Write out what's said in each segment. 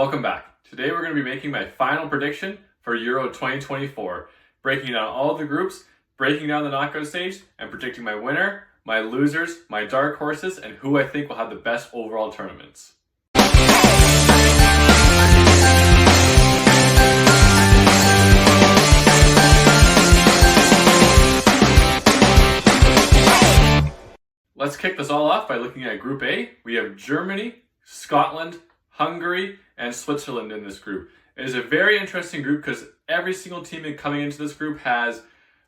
Welcome back. Today we're going to be making my final prediction for Euro 2024, breaking down all the groups, breaking down the knockout stage, and predicting my winner, my losers, my dark horses, and who I think will have the best overall tournaments. Let's kick this all off by looking at Group A. We have Germany, Scotland, Hungary, and Switzerland in this group. It is a very interesting group because every single team coming into this group has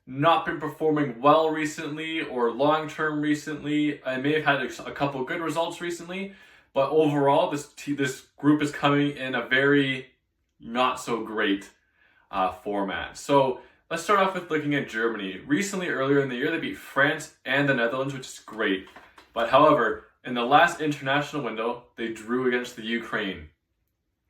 not been performing well recently or long-term recently. I may have had a couple good results recently, but overall this group is coming in a very not so great format. So let's start off with looking at Germany. Recently, earlier in the year, they beat France and the Netherlands, which is great. But however, in the last international window, they drew against the Ukraine.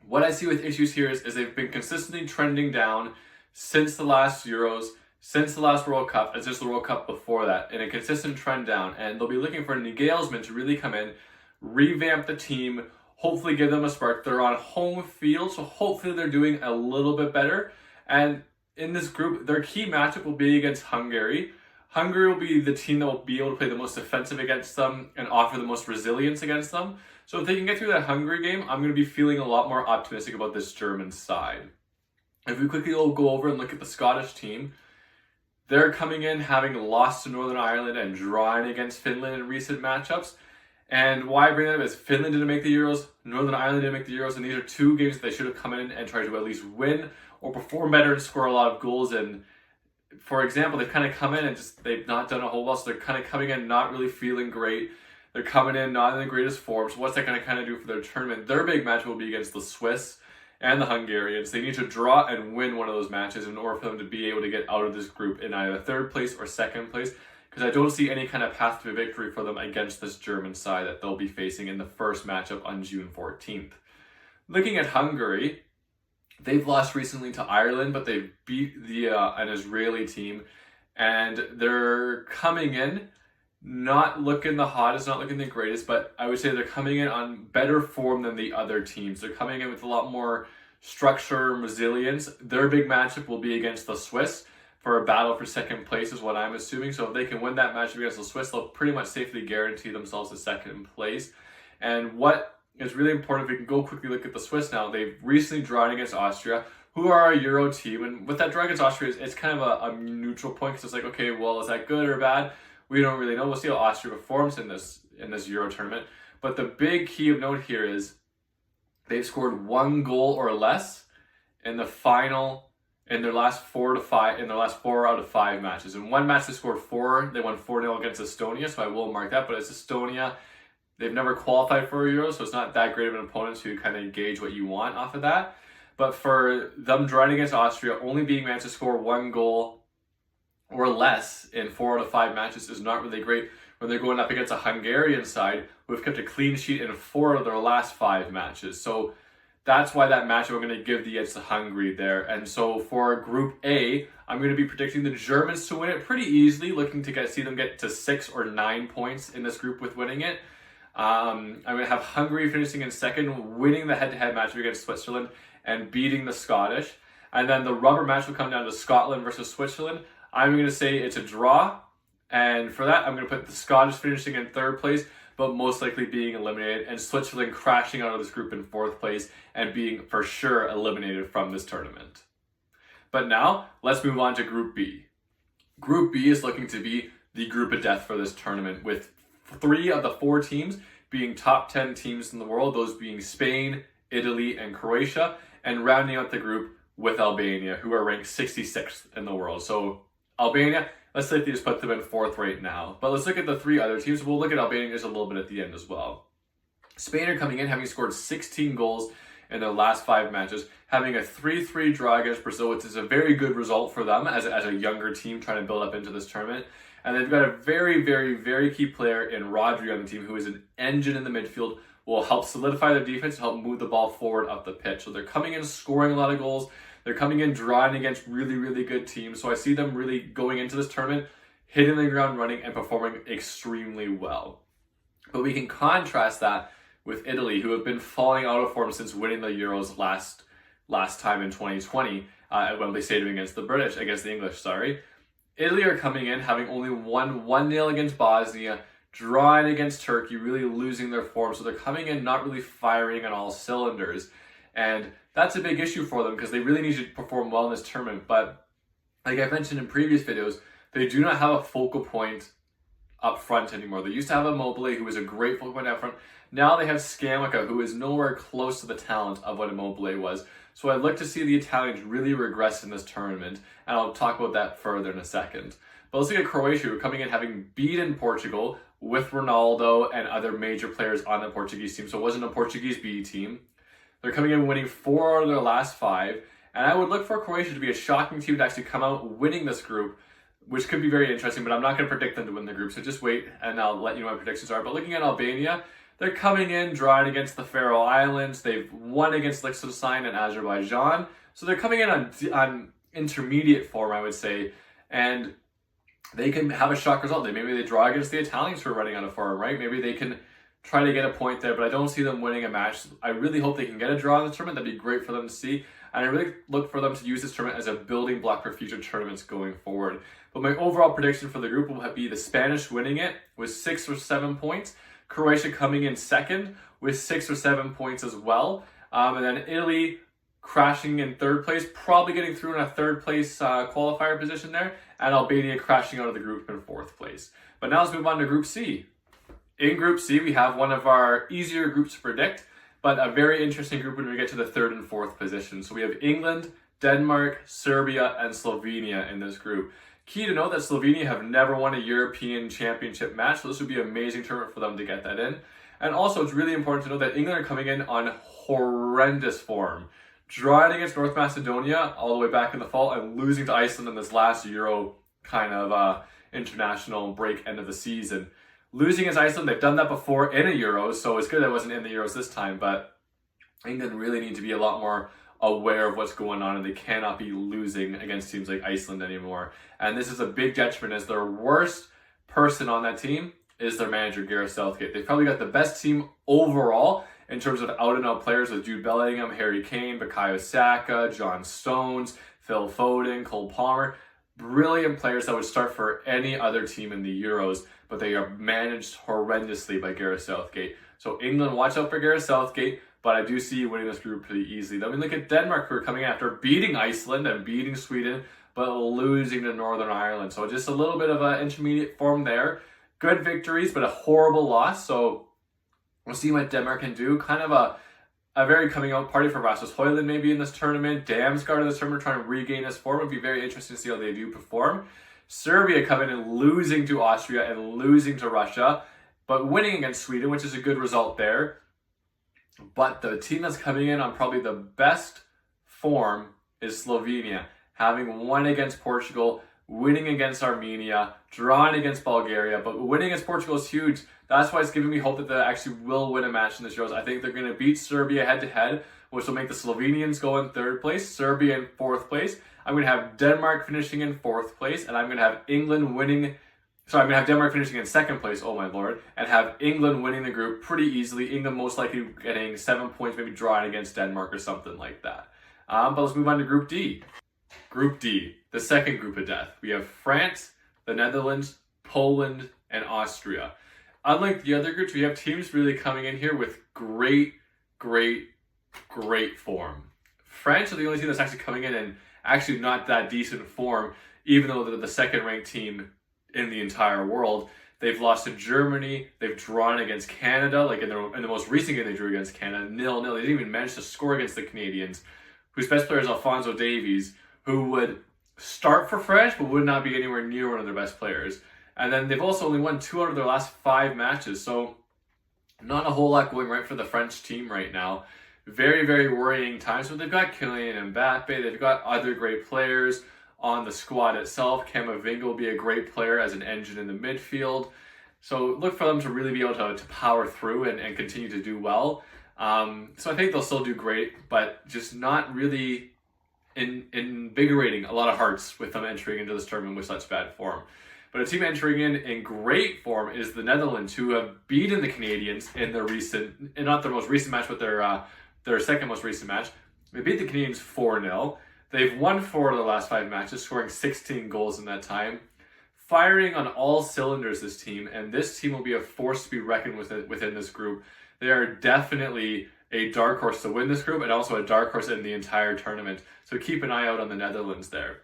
What I see with issues here is they've been consistently trending down since the last Euros, since the last World Cup, and since the World Cup before that, in a consistent trend down. And they'll be looking for Nagelsmann to really come in, revamp the team, hopefully give them a spark. They're on home field, so hopefully they're doing a little bit better. And in this group, their key matchup will be against Hungary. Hungary will be the team that will be able to play the most defensive against them and offer the most resilience against them. So if they can get through that Hungary game, I'm going to be feeling a lot more optimistic about this German side. If we quickly go over and look at the Scottish team, they're coming in having lost to Northern Ireland and drawing against Finland in recent matchups. And why I bring that up is Finland didn't make the Euros, Northern Ireland didn't make the Euros, and these are two games that they should have come in and tried to at least win or perform better and score a lot of goals. And for example, they've kind of come in and they've not done a whole lot, so they're kind of coming in not really feeling great. They're coming in not in the greatest form, so what's that going to kind of do for their tournament? Their big match will be against the Swiss and the Hungarians. They need to draw and win one of those matches in order for them to be able to get out of this group in either third place or second place, because I don't see any kind of path to a victory for them against this German side that they'll be facing in the first matchup on June 14th. Looking at Hungary, they've lost recently to Ireland, but they beat an Israeli team, and they're coming in not looking the hottest, not looking the greatest, but I would say they're coming in on better form than the other teams. They're coming in with a lot more structure and resilience. Their big matchup will be against the Swiss for a battle for second place is what I'm assuming. So if they can win that matchup against the Swiss, they'll pretty much safely guarantee themselves the second place. And what is really important, if we can go quickly look at the Swiss now, they've recently drawn against Austria, who are a Euro team. And with that draw against Austria, it's kind of a neutral point, because it's like, okay, well, is that good or bad? We don't really know. We'll see how Austria performs in this Euro tournament. But the big key of note here is they've scored one goal or less in the final in their last 4 out of 5 matches. In one match they scored 4. They won 4-0 against Estonia, so I will mark that. But it's Estonia. They've never qualified for a Euro, so it's not that great of an opponent to kind of gauge what you want off of that. But for them drawing against Austria, only being managed to score 1 goal or less in 4 out of 5 matches is not really great when they're going up against a Hungarian side who have kept a clean sheet in 4 of their last 5 matches. So that's why that match we're going to give the edge to Hungary there. And so for Group A, I'm going to be predicting the Germans to win it pretty easily, looking to see them get to 6 or 9 points in this group with winning it. I'm going to have Hungary finishing in second, winning the head-to-head match against Switzerland and beating the Scottish. And then the rubber match will come down to Scotland versus Switzerland. I'm going to say it's a draw, and for that, I'm going to put the Scottish finishing in third place, but most likely being eliminated, and Switzerland crashing out of this group in fourth place and being for sure eliminated from this tournament. But now, let's move on to Group B. Group B is looking to be the group of death for this tournament, with 3 of the 4 teams being top 10 teams in the world, those being Spain, Italy, and Croatia, and rounding out the group with Albania, who are ranked 66th in the world. So Albania, let's say they just put them in 4th right now. But let's look at the 3 other teams. We'll look at Albania just a little bit at the end as well. Spain are coming in having scored 16 goals in their last 5 matches, having a 3-3 draw against Brazil, which is a very good result for them as a younger team trying to build up into this tournament. And they've got a very, very, very key player in Rodri on the team, who is an engine in the midfield, will help solidify their defense and help move the ball forward up the pitch. So they're coming in scoring a lot of goals. They're coming in drawing against really, really good teams. So I see them really going into this tournament, hitting the ground running and performing extremely well. But we can contrast that with Italy, who have been falling out of form since winning the Euros last time in 2020 at Wembley Stadium against the English, sorry. Italy are coming in having only won 1-0 against Bosnia, drawing against Turkey, really losing their form. So they're coming in not really firing on all cylinders. And that's a big issue for them because they really need to perform well in this tournament. But like I've mentioned in previous videos, they do not have a focal point up front anymore. They used to have Immobile, who was a great focal point up front. Now they have Scamacca, who is nowhere close to the talent of what Immobile was. So I'd like to see the Italians really regress in this tournament, and I'll talk about that further in a second. But let's look at Croatia, who are coming in having beaten Portugal with Ronaldo and other major players on the Portuguese team. So it wasn't a Portuguese B team. They're coming in winning 4 out of their last 5. And I would look for Croatia to be a shocking team to actually come out winning this group, which could be very interesting, but I'm not going to predict them to win the group. So just wait and I'll let you know what my predictions are. But looking at Albania, they're coming in, drawing against the Faroe Islands. They've won against Liechtenstein and Azerbaijan. So they're coming in on intermediate form, I would say. And they can have a shock result. Maybe they draw against the Italians who are running out of form, right? Maybe they can try to get a point there, but I don't see them winning a match. I really hope they can get a draw in the tournament. That'd be great for them to see. And I really look for them to use this tournament as a building block for future tournaments going forward. But my overall prediction for the group will be the Spanish winning it with 6 or 7 points. Croatia coming in second with 6 or 7 points as well. And then Italy crashing in 3rd place, probably getting through in a 3rd place qualifier position there. And Albania crashing out of the group in 4th place. But now let's move on to Group C. In Group C, we have one of our easier groups to predict, but a very interesting group when we get to the 3rd and 4th position. So we have England, Denmark, Serbia, and Slovenia in this group. Key to note that Slovenia have never won a European Championship match, so this would be an amazing tournament for them to get that in. And also, it's really important to know that England are coming in on horrendous form. Drawing against North Macedonia all the way back in the fall and losing to Iceland in this last Euro kind of international break end of the season. Losing against Iceland, they've done that before in a Euros, so it's good that it wasn't in the Euros this time, but England really need to be a lot more aware of what's going on, and they cannot be losing against teams like Iceland anymore. And this is a big detriment, as their worst person on that team is their manager, Gareth Southgate. They've probably got the best team overall in terms of out-and-out players with Jude Bellingham, Harry Kane, Bukayo Saka, John Stones, Phil Foden, Cole Palmer. Brilliant players that would start for any other team in the Euros, but they are managed horrendously by Gareth Southgate. So England, watch out for Gareth Southgate, but I do see you winning this group pretty easily. Then we look at Denmark, who are coming after beating Iceland and beating Sweden, but losing to Northern Ireland. So just a little bit of an intermediate form there. Good victories, but a horrible loss. So we'll see what Denmark can do. Kind of a very coming out party for Rasmus Højlund maybe in this tournament. Damsgaard in this tournament trying to regain his form. It would be very interesting to see how they do perform. Serbia coming in losing to Austria and losing to Russia, but winning against Sweden, which is a good result there. But the team that's coming in on probably the best form is Slovenia, having won against Portugal, winning against Armenia, drawing against Bulgaria, but winning against Portugal is huge. That's why it's giving me hope that they actually will win a match in this Euros. I think they're going to beat Serbia head-to-head, which will make the Slovenians go in 3rd place, Serbia in 4th place. I'm going to have Denmark finishing in 4th place, and I'm going to have England winning... Sorry, I'm going to have Denmark finishing in 2nd place, oh my lord, and have England winning the group pretty easily. England most likely getting 7 points, maybe drawing against Denmark or something like that. But let's move on to Group D. Group D, the second group of death. We have France, the Netherlands, Poland, and Austria. Unlike the other groups, we have teams really coming in here with great form. France are the only team that's actually coming in and actually not that decent form, even though they're the second-ranked team in the entire world. They've lost to Germany. They've drawn against Canada. Like in the most recent game they drew against Canada, 0-0. They didn't even manage to score against the Canadians, whose best player is Alphonso Davies, who would start for France, but would not be anywhere near one of their best players. And then they've also only won 2 out of their last 5 matches. So not a whole lot going right for the French team right now. Very worrying times. But they've got Kylian Mbappe. They've got other great players on the squad itself. Camavinga will be a great player as an engine in the midfield. So look for them to really be able to power through and continue to do well. So I think they'll still do great, but just not really invigorating a lot of hearts with them entering into this tournament with such bad form. But a team entering in great form is the Netherlands, who have beaten the Canadians in their recent, not their most recent match, but their second most recent match. They beat the Canadians 4-0. They've won 4 of the last 5 matches, scoring 16 goals in that time. Firing on all cylinders, this team, and this team will be a force to be reckoned with within this group. They are definitely a dark horse to win this group, and also a dark horse in the entire tournament. So keep an eye out on the Netherlands there.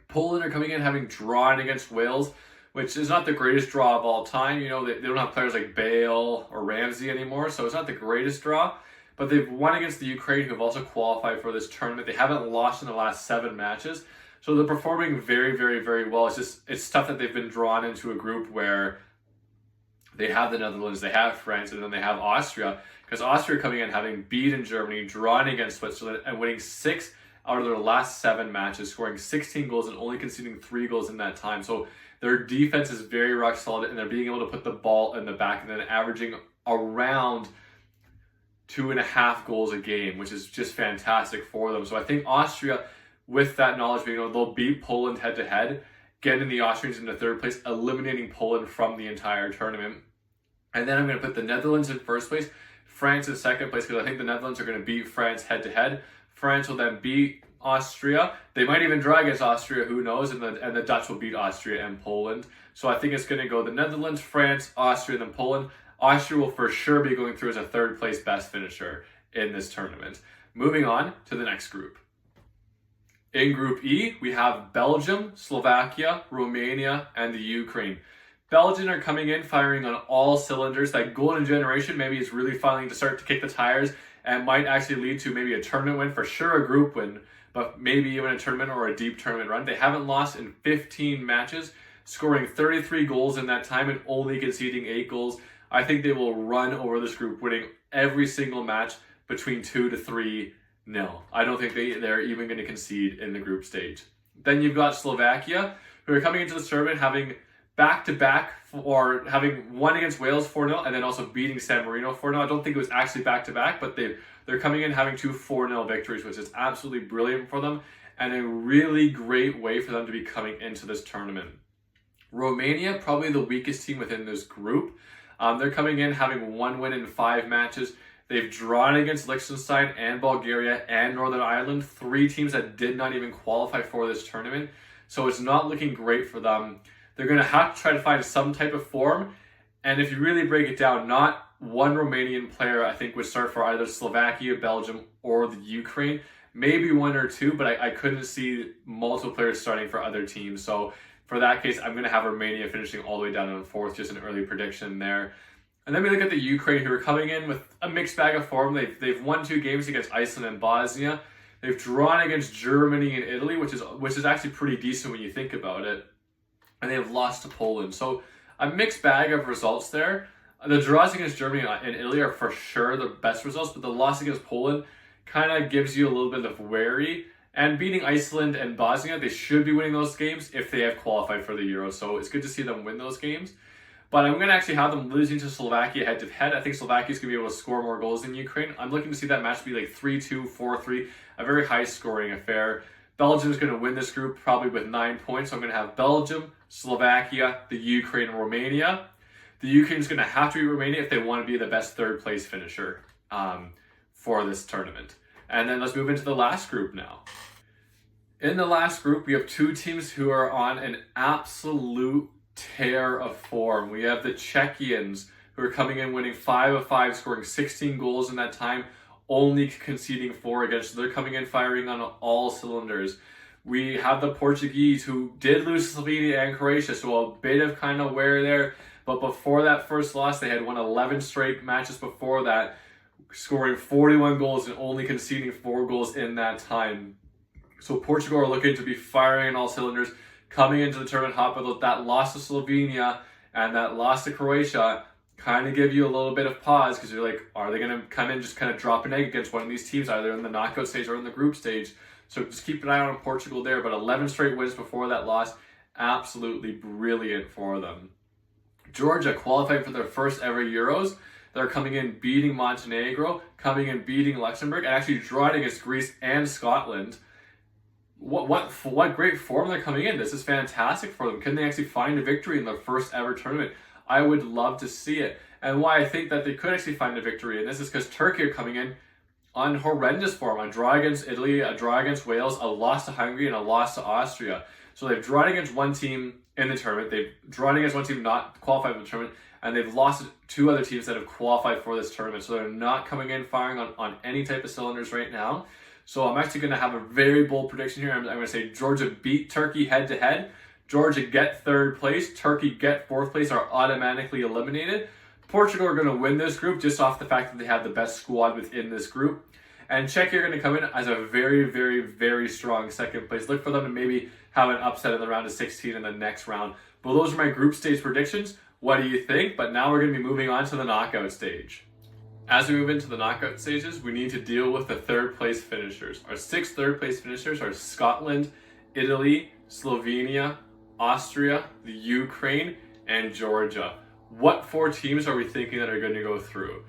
Poland are coming in having drawn against Wales, which is not the greatest draw of all time. You know, they don't have players like Bale or Ramsey anymore, so it's not the greatest draw. But they've won against the Ukraine, who have also qualified for this tournament. They haven't lost in the last 7 matches. So they're performing very, very, very well. It's tough that they've been drawn into a group where they have the Netherlands, they have France, and then they have Austria. Because Austria coming in having beaten Germany, drawn against Switzerland, and winning 6 out of their last 7 matches, scoring 16 goals and only conceding 3 goals in that time. So their defense is very rock solid, and they're being able to put the ball in the back and then averaging around 2.5 goals a game, which is just fantastic for them. So I think Austria, with that knowledge, they'll beat Poland head-to-head, getting the Austrians into 3rd place, eliminating Poland from the entire tournament. And then I'm going to put the Netherlands in 1st place, France in 2nd place, because I think the Netherlands are going to beat France head-to-head. France will then beat Austria. They might even draw against Austria, who knows, and the Dutch will beat Austria and Poland. So I think it's going to go the Netherlands, France, Austria, and then Poland. Austria will for sure be going through as a 3rd place best finisher in this tournament. Moving on to the next group. In Group E, we have Belgium, Slovakia, Romania, and the Ukraine. Belgium are coming in firing on all cylinders. That golden generation maybe is really finally to start to kick the tires and might actually lead to maybe a tournament win, for sure a group win, but maybe even a tournament or a deep tournament run. They haven't lost in 15 matches, scoring 33 goals in that time and only conceding 8 goals. I think they will run over this group, winning every single match between 2 to 3-0. I don't think they're even going to concede in the group stage. Then you've got Slovakia, who are coming into this tournament having back-to-back, or having won against Wales 4-0 and then also beating San Marino 4-0. I don't think it was actually back-to-back, but they're coming in having 2 4-0 victories, which is absolutely brilliant for them and a really great way for them to be coming into this tournament. Romania, probably the weakest team within this group. They're coming in having 1 win in 5 matches. They've drawn against Liechtenstein and Bulgaria and Northern Ireland, 3 teams that did not even qualify for this tournament. So it's not looking great for them. They're going to have to try to find some type of form. And if you really break it down, not one Romanian player, I think, would start for either Slovakia, Belgium, or the Ukraine. Maybe 1 or 2, but I couldn't see multiple players starting for other teams. So for that case, I'm going to have Romania finishing all the way down in 4th, just an early prediction there. And then we look at the Ukraine, who are coming in with a mixed bag of form. They've won 2 games against Iceland and Bosnia. They've drawn against Germany and Italy, which is actually pretty decent when you think about it. And they have lost to Poland. So a mixed bag of results there. The draws against Germany and Italy are for sure the best results, but the loss against Poland kind of gives you a little bit of worry. And beating Iceland and Bosnia, they should be winning those games if they have qualified for the Euro. So it's good to see them win those games. But I'm going to actually have them losing to Slovakia head-to-head. I think Slovakia is going to be able to score more goals than Ukraine. I'm looking to see that match be like 3-2, 4-3, a very high-scoring affair. Belgium is going to win this group probably with 9 points. So I'm going to have Belgium, Slovakia, the Ukraine, and Romania. The Ukraine is going to have to beat Romania if they want to be the best 3rd place finisher for this tournament. And then let's move into the last group now. In the last group, we have 2 teams who are on an absolute tear of form. We have the Czechians, who are coming in winning 5 of 5, scoring 16 goals in that time, only conceding 4 against. So they're coming in firing on all cylinders. We have the Portuguese, who did lose to Slovenia and Croatia, so a bit of kind of wear there. But before that first loss, they had won 11 straight matches before that, scoring 41 goals and only conceding 4 goals in that time. So Portugal are looking to be firing on all cylinders, coming into the tournament hot, but that loss to Slovenia and that loss to Croatia kind of give you a little bit of pause, because you're like, are they going to come in just kind of drop an egg against one of these teams, either in the knockout stage or in the group stage? So just keep an eye on Portugal there, but 11 straight wins before that loss, absolutely brilliant for them. Georgia qualifying for their first ever Euros. They're coming in beating Montenegro, coming in beating Luxembourg, and actually drawing against Greece and Scotland. what great form they're coming in. This is fantastic for them. Can they actually find a victory in their first ever tournament? I would love to see it. And why I think that they could actually find a victory, and this is because Turkey are coming in on horrendous form. A draw against Italy, a draw against Wales, a loss to Hungary, and a loss to Austria. So they've drawn against one team in the tournament. They've drawn against one team not qualified for the tournament, and they've lost to two other teams that have qualified for this tournament. So they're not coming in firing on any type of cylinders right now. So I'm actually going to have a very bold prediction here. I'm going to say Georgia beat Turkey head-to-head. Georgia get third place. Turkey get fourth place, are automatically eliminated. Portugal are going to win this group just off the fact that they have the best squad within this group. And Czechia are going to come in as a very, very, very strong second place. Look for them to maybe have an upset in the round of 16 in the next round. But those are my group stage predictions. What do you think? But now we're going to be moving on to the knockout stage. As we move into the knockout stages, we need to deal with the third place finishers. Our 6 third place finishers are Scotland, Italy, Slovenia, Austria, the Ukraine, and Georgia. What 4 teams are we thinking that are going to go through?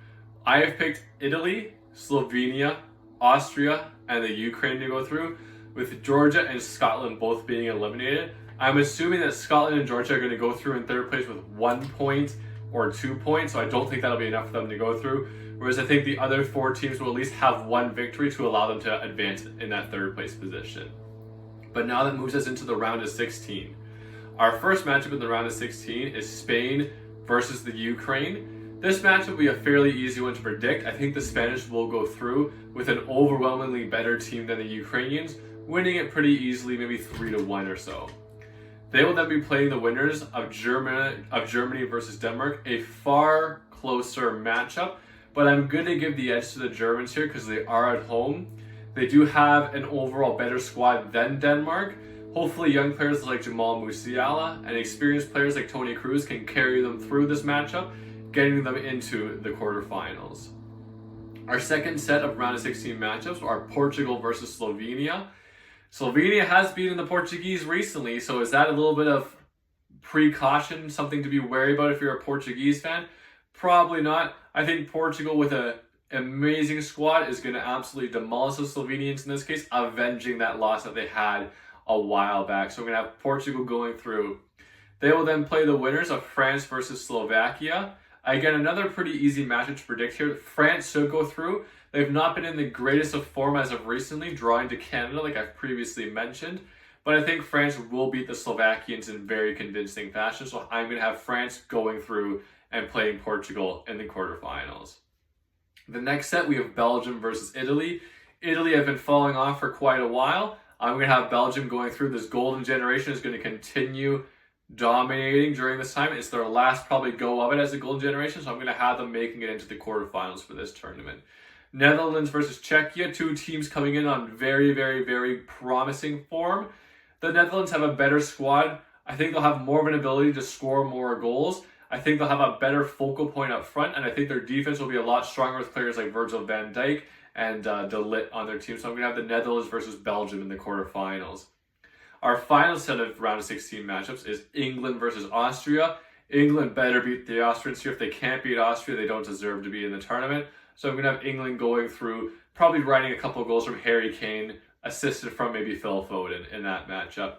I have picked Italy, Slovenia, Austria, and the Ukraine to go through, with Georgia and Scotland both being eliminated. I'm assuming that Scotland and Georgia are going to go through in third place with 1 point or 2 points, so I don't think that'll be enough for them to go through. Whereas I think the other 4 teams will at least have 1 victory to allow them to advance in that third place position. But now that moves us into the round of 16. Our first matchup in the round of 16 is Spain versus the Ukraine. This matchup will be a fairly easy one to predict. I think the Spanish will go through with an overwhelmingly better team than the Ukrainians, winning it pretty easily, maybe 3-1 or so. They will then be playing the winners of Germany versus Denmark, a far closer matchup, but I'm going to give the edge to the Germans here because they are at home. They do have an overall better squad than Denmark. Hopefully young players like Jamal Musiala and experienced players like Toni Kroos can carry them through this matchup, getting them into the quarterfinals. Our second set of round of 16 matchups are Portugal versus Slovenia. Slovenia has beaten the Portuguese recently, so is that a little bit of precaution, something to be wary about if you're a Portuguese fan? Probably not. I think Portugal with an amazing squad is going to absolutely demolish the Slovenians in this case, avenging that loss that they had a while back. So we're going to have Portugal going through. They will then play the winners of France versus Slovakia. Again, another pretty easy matchup to predict here. France should go through. They've not been in the greatest of form as of recently, drawing to Canada like I've previously mentioned. But I think France will beat the Slovakians in very convincing fashion. So I'm going to have France going through and playing Portugal in the quarterfinals. The next set, we have Belgium versus Italy. Italy have been falling off for quite a while. I'm going to have Belgium going through. This golden generation is going to continue dominating during this time. It's their last probably go of it as a golden generation, so I'm going to have them making it into the quarterfinals for this tournament. Netherlands versus Czechia, 2 teams coming in on very, very, very promising form. The Netherlands have a better squad. I think they'll have more of an ability to score more goals. I think they'll have a better focal point up front, and I think their defense will be a lot stronger with players like Virgil van Dijk and De Ligt on their team. So I'm going to have the Netherlands versus Belgium in the quarterfinals. Our final set of round of 16 matchups is England versus Austria. England better beat the Austrians here. If they can't beat Austria, they don't deserve to be in the tournament. So I'm going to have England going through, probably riding a couple of goals from Harry Kane, assisted from maybe Phil Foden in that matchup.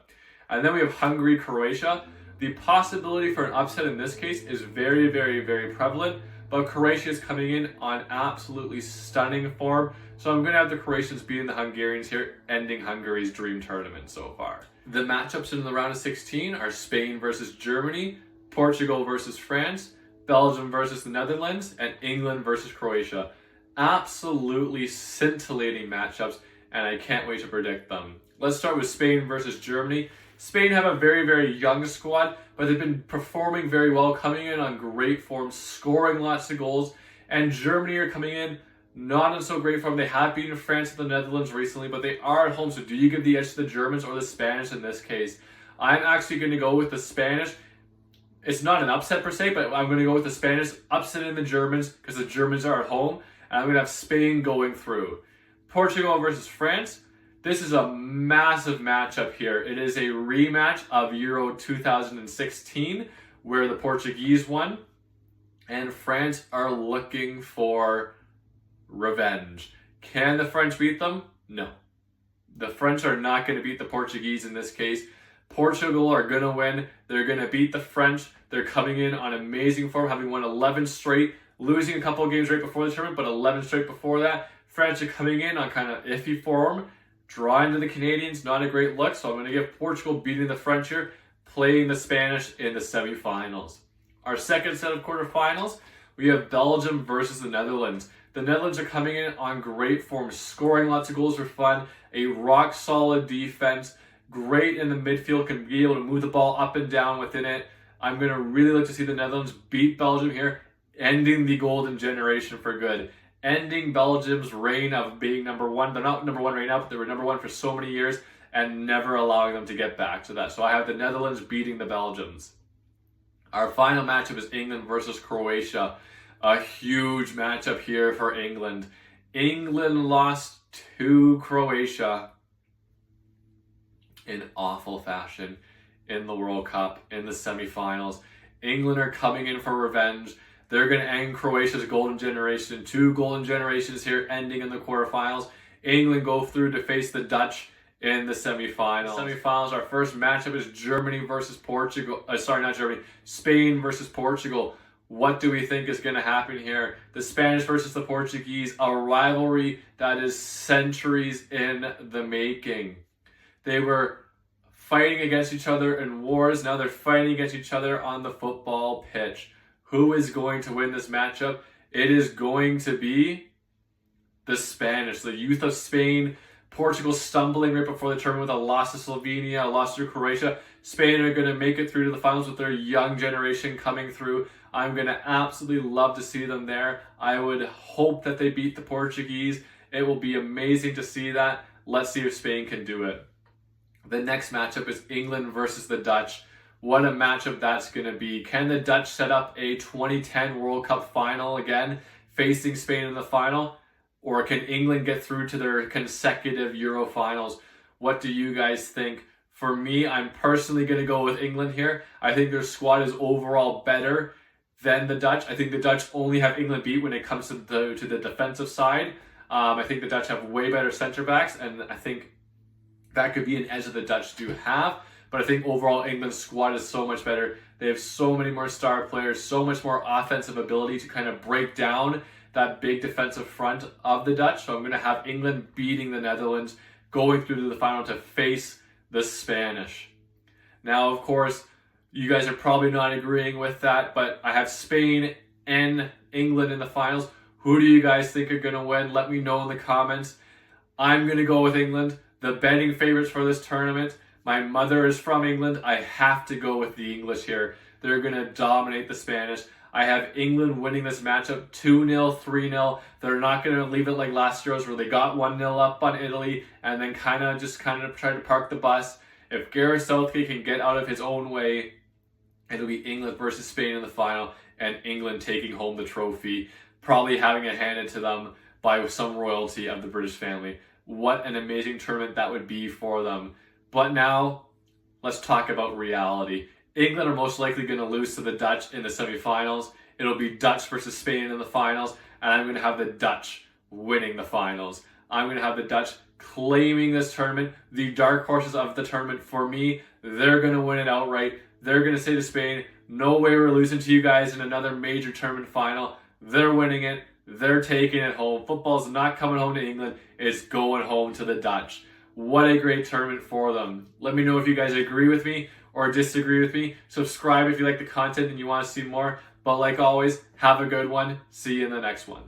And then we have Hungary-Croatia. The possibility for an upset in this case is very, very, very prevalent, but Croatia is coming in on absolutely stunning form. So I'm going to have the Croatians beating the Hungarians here, ending Hungary's dream tournament so far. The matchups in the round of 16 are Spain versus Germany, Portugal versus France, Belgium versus the Netherlands, and England versus Croatia. Absolutely scintillating matchups, and I can't wait to predict them. Let's start with Spain versus Germany. Spain have a very, very young squad, but they've been performing very well, coming in on great form, scoring lots of goals, and Germany are coming in not in so great form. They have beaten France and the Netherlands recently, but they are at home, so do you give the edge to the Germans or the Spanish in this case? I'm actually going to go with the Spanish. It's not an upset per se, but I'm going to go with the Spanish upsetting the Germans because the Germans are at home, and I'm going to have Spain going through. Portugal versus France. This is a massive matchup here. It is a rematch of Euro 2016 where the Portuguese won, and France are looking for revenge. Can the French beat them? No. The French are not going to beat the Portuguese in this case. Portugal are going to win. They're going to beat the French. They're coming in on amazing form, having won 11 straight, losing a couple of games right before the tournament, but 11 straight before that. French are coming in on kind of iffy form, drawing to the Canadians, not a great look. So I'm going to give Portugal beating the French here, playing the Spanish in the semifinals. Our second set of quarterfinals, we have Belgium versus the Netherlands. The Netherlands are coming in on great form, scoring lots of goals for fun, a rock-solid defense, great in the midfield, can be able to move the ball up and down within it. I'm going to really like to see the Netherlands beat Belgium here, ending the golden generation for good. Ending Belgium's reign of being number one. They're not number one right now, but they were number one for so many years, and never allowing them to get back to that. So I have the Netherlands beating the Belgians. Our final matchup is England versus Croatia. A huge matchup here for England. England lost to Croatia in awful fashion in the World Cup in the semifinals. England are coming in for revenge. They're going to end Croatia's golden generation. 2 golden generations here ending in the quarterfinals. England go through to face the Dutch in the semifinals. Semifinals, our first matchup is Germany versus Portugal. Spain versus Portugal. What do we think is going to happen here? The Spanish versus the Portuguese, a rivalry that is centuries in the making. They were fighting against each other in wars. Now they're fighting against each other on the football pitch. Who is going to win this matchup? It is going to be the Spanish, the youth of Spain. Portugal stumbling right before the tournament with a loss to Slovenia, a loss to Croatia. Spain are going to make it through to the finals with their young generation coming through. I'm going to absolutely love to see them there. I would hope that they beat the Portuguese. It will be amazing to see that. Let's see if Spain can do it. The next matchup is England versus the Dutch. What a matchup that's going to be. Can the Dutch set up a 2010 World Cup final again, facing Spain in the final? Or can England get through to their consecutive Euro finals? What do you guys think? For me, I'm personally going to go with England here. I think their squad is overall better than the Dutch. I think the Dutch only have England beat when it comes to the defensive side. I think the Dutch have way better center backs, and I think that could be an edge that the Dutch do have. But I think overall England's squad is so much better. They have so many more star players, so much more offensive ability to kind of break down that big defensive front of the Dutch. So I'm going to have England beating the Netherlands, going through to the final to face the Spanish. Now, of course, you guys are probably not agreeing with that, but I have Spain and England in the finals. Who do you guys think are going to win? Let me know in the comments. I'm going to go with England, the betting favorites for this tournament. My mother is from England. I have to go with the English here. They're going to dominate the Spanish. I have England winning this matchup 2-0, 3-0. They're not going to leave it like last Euros where they got 1-0 up on Italy and then kind of try to park the bus. If Gareth Southgate can get out of his own way, it'll be England versus Spain in the final and England taking home the trophy, probably having it handed to them by some royalty of the British family. What an amazing tournament that would be for them. But now, let's talk about reality. England are most likely going to lose to the Dutch in the semifinals. It'll be Dutch versus Spain in the finals, and I'm going to have the Dutch winning the finals. I'm going to have the Dutch claiming this tournament. The dark horses of the tournament, for me, they're going to win it outright. They're going to say to Spain, no way we're losing to you guys in another major tournament final. They're winning it. They're taking it home. Football's not coming home to England. It's going home to the Dutch. What a great tournament for them. Let me know if you guys agree with me or disagree with me. Subscribe if you like the content and you want to see more. But like always, have a good one. See you in the next one.